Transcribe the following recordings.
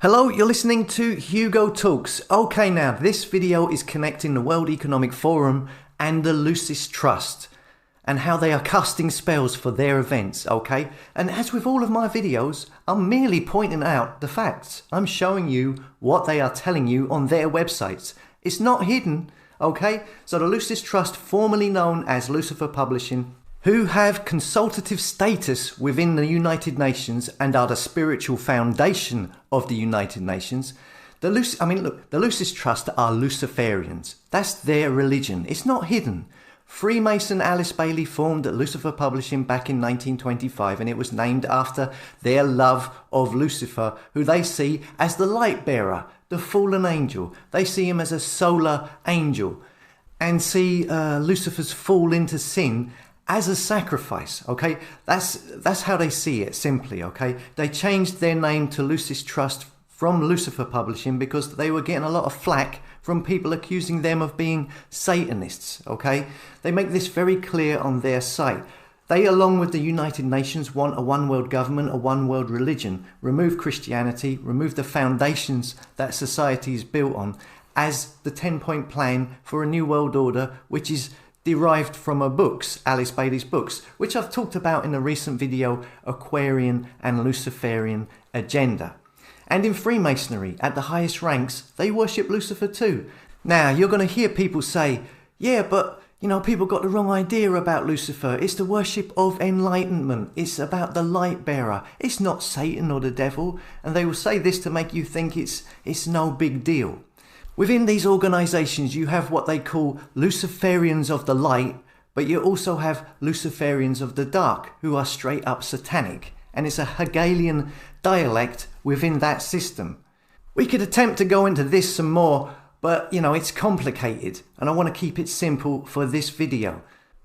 Hello, you're listening to Hugo Talks. Okay, now this video is connecting the World Economic Forum and the Lucis Trust and how they are casting spells for their events, okay? And as with all of my videos, I'm merely pointing out the facts. I'm showing you what they are telling you on their websites. It's not hidden, okay? So the Lucis Trust, formerly known as Lucifer Publishing, who have consultative status within the United Nations and are the spiritual foundation of the United Nations. The Lucis Trust are Luciferians. That's their religion. It's not hidden. Freemason Alice Bailey formed Lucifer Publishing back in 1925, and it was named after their love of Lucifer, who they see as the light bearer, the fallen angel. They see him as a solar angel and see Lucifer's fall into sin as a sacrifice, okay? That's how they see it, simply, okay? They changed their name to Lucis Trust from Lucifer Publishing because they were getting a lot of flack from people accusing them of being Satanists, okay? They make this very clear on their site. They, along with the United Nations, want a one world government, a one world religion, remove Christianity, remove the foundations that society is built on as the 10-point plan for a new world order, which is derived from her books, Alice Bailey's books, which I've talked about in a recent video, Aquarian and Luciferian Agenda. And in Freemasonry, at the highest ranks, they worship Lucifer too. Now, you're going to hear people say, yeah, but, people got the wrong idea about Lucifer. It's the worship of enlightenment. It's about the light bearer. It's not Satan or the devil. And they will say this to make you think it's no big deal. Within these organisations, you have what they call Luciferians of the light, but you also have Luciferians of the dark, who are straight up satanic. And it's a Hegelian dialect within that system. We could attempt to go into this some more, but it's complicated, and I want to keep it simple for this video.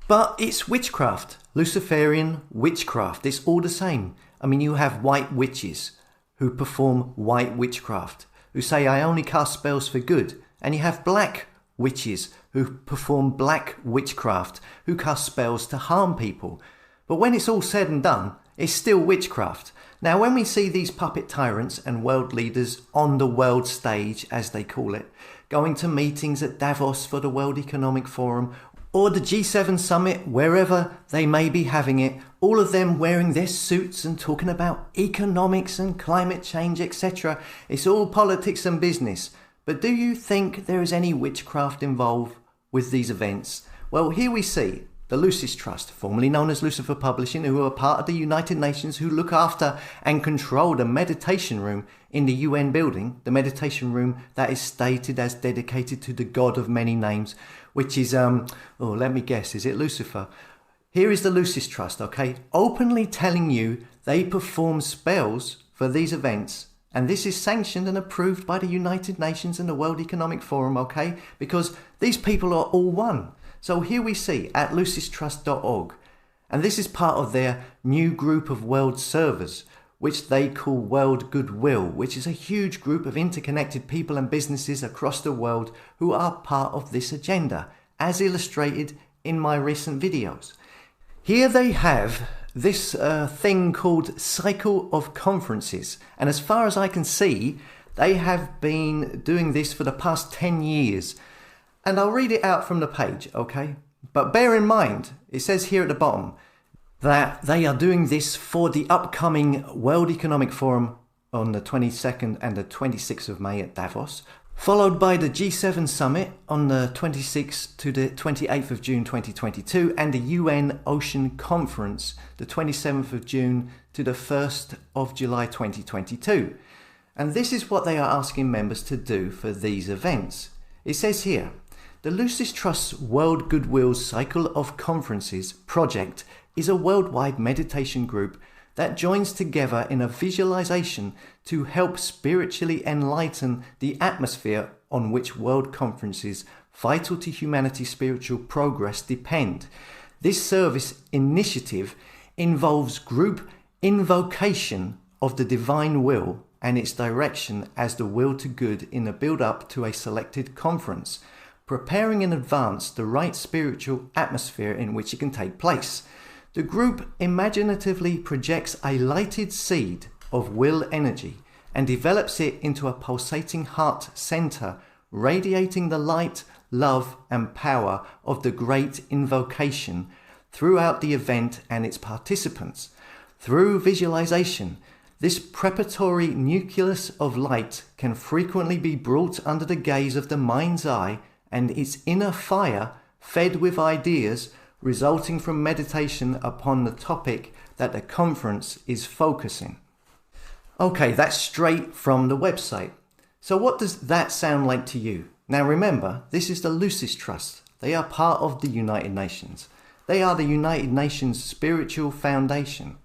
But it's witchcraft, Luciferian witchcraft. It's all the same. You have white witches who perform white witchcraft, who say, I only cast spells for good. And you have black witches who perform black witchcraft, who cast spells to harm people. But when it's all said and done, it's still witchcraft. Now, when we see these puppet tyrants and world leaders on the world stage, as they call it, going to meetings at Davos for the World Economic Forum, or the G7 summit, wherever they may be having it, all of them wearing their suits and talking about economics and climate change, etc. It's all politics and business. But do you think there is any witchcraft involved with these events? Well, here we see the Lucis Trust, formerly known as Lucifer Publishing, who are part of the United Nations, who look after and control the meditation room in the UN building, the meditation room that is stated as dedicated to the God of many names, which is, let me guess, is it Lucifer? Here is the Lucis Trust, okay, openly telling you they perform spells for these events, and this is sanctioned and approved by the United Nations and the World Economic Forum, okay, because these people are all one. So here we see at lucistrust.org, and this is part of their new group of world servers, which they call World Goodwill, which is a huge group of interconnected people and businesses across the world who are part of this agenda, as illustrated in my recent videos. Here they have this thing called Cycle of Conferences, and as far as I can see, they have been doing this for the past 10 years. And I'll read it out from the page, okay? But bear in mind, it says here at the bottom, that they are doing this for the upcoming World Economic Forum on the 22nd and the 26th of May at Davos, followed by the G7 Summit on the 26th to the 28th of June 2022, and the UN Ocean Conference, the 27th of June to the 1st of July 2022. And this is what they are asking members to do for these events. It says here, the Lucis Trust's World Goodwill Cycle of Conferences project is a worldwide meditation group that joins together in a visualization to help spiritually enlighten the atmosphere on which world conferences vital to humanity's spiritual progress depend. This service initiative involves group invocation of the divine will and its direction as the will to good in the build-up to a selected conference, preparing in advance the right spiritual atmosphere in which it can take place. The group imaginatively projects a lighted seed of will energy and develops it into a pulsating heart center, radiating the light, love, and power of the great invocation throughout the event and its participants. Through visualization, this preparatory nucleus of light can frequently be brought under the gaze of the mind's eye and its inner fire fed with ideas resulting from meditation upon the topic that the conference is focusing. Okay, that's straight from the website. So what does that sound like to you? Now remember, this is the Lucis Trust. They are part of the United Nations. They are the United Nations spiritual foundation.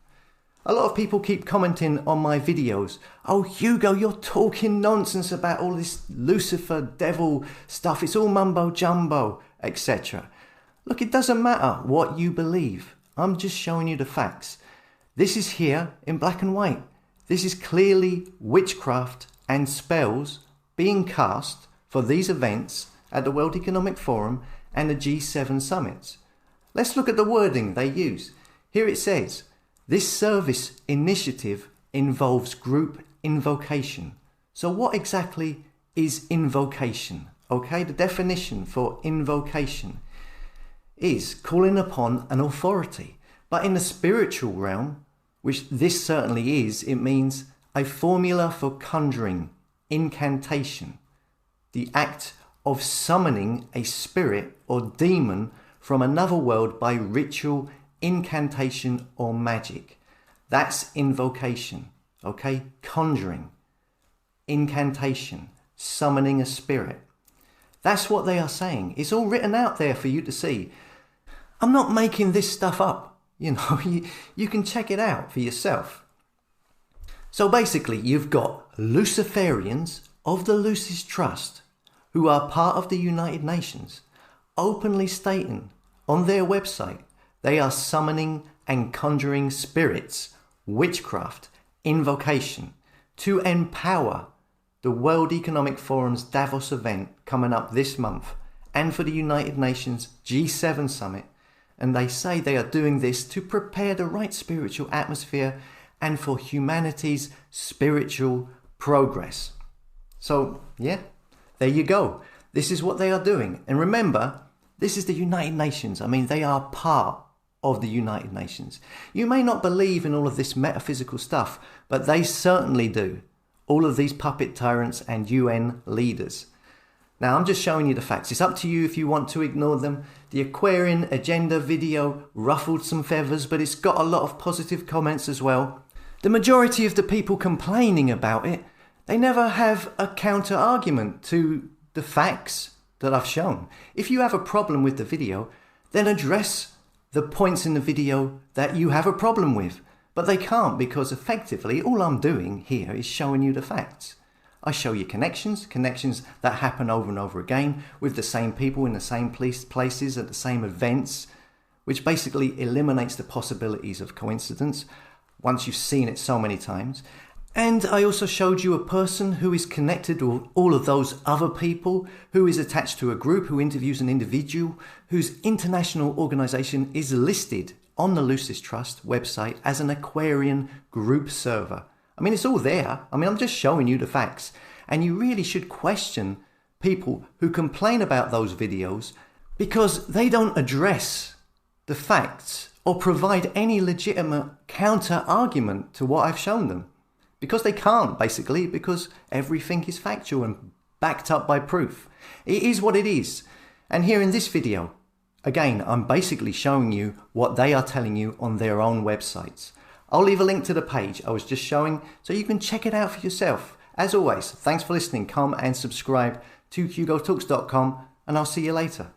A lot of people keep commenting on my videos, "Oh Hugo, you're talking nonsense about all this Lucifer devil stuff. It's all mumbo jumbo, etc." Look, it doesn't matter what you believe. I'm just showing you the facts. This is here in black and white. This is clearly witchcraft and spells being cast for these events at the World Economic Forum and the G7 summits. Let's look at the wording they use. Here it says, this service initiative involves group invocation. So what exactly is invocation? Okay, the definition for invocation is calling upon an authority. But in the spiritual realm, which this certainly is, it means a formula for conjuring, incantation, the act of summoning a spirit or demon from another world by ritual, incantation or magic. That's invocation, okay? Conjuring, incantation, summoning a spirit. That's what they are saying. It's all written out there for you to see. I'm not making this stuff up. You know, you can check it out for yourself. So basically, you've got Luciferians of the Lucis Trust who are part of the United Nations openly stating on their website they are summoning and conjuring spirits, witchcraft, invocation to empower the World Economic Forum's Davos event coming up this month and for the United Nations G7 summit. And they say they are doing this to prepare the right spiritual atmosphere and for humanity's spiritual progress. So, yeah, there you go. This is what they are doing. And remember, this is the United Nations. I mean, they are part of the United Nations. You may not believe in all of this metaphysical stuff, but they certainly do. All of these puppet tyrants and UN leaders. Now, I'm just showing you the facts. It's up to you if you want to ignore them. The Aquarian agenda video ruffled some feathers, but it's got a lot of positive comments as well. The majority of the people complaining about it, they never have a counter argument to the facts that I've shown. If you have a problem with the video, then address the points in the video that you have a problem with. But they can't, because effectively all I'm doing here is showing you the facts. I show you connections that happen over and over again with the same people in the same places at the same events, which basically eliminates the possibilities of coincidence once you've seen it so many times. And I also showed you a person who is connected with all of those other people, who is attached to a group, who interviews an individual, whose international organization is listed on the Lucis Trust website as an Aquarian group server. I mean, it's all there. I mean, I'm just showing you the facts. And you really should question people who complain about those videos because they don't address the facts or provide any legitimate counter argument to what I've shown them. Because they can't, basically, because everything is factual and backed up by proof. It is what it is. And here in this video, again, I'm basically showing you what they are telling you on their own websites. I'll leave a link to the page I was just showing so you can check it out for yourself. As always, thanks for listening. Come and subscribe to HugoTalks.com and I'll see you later.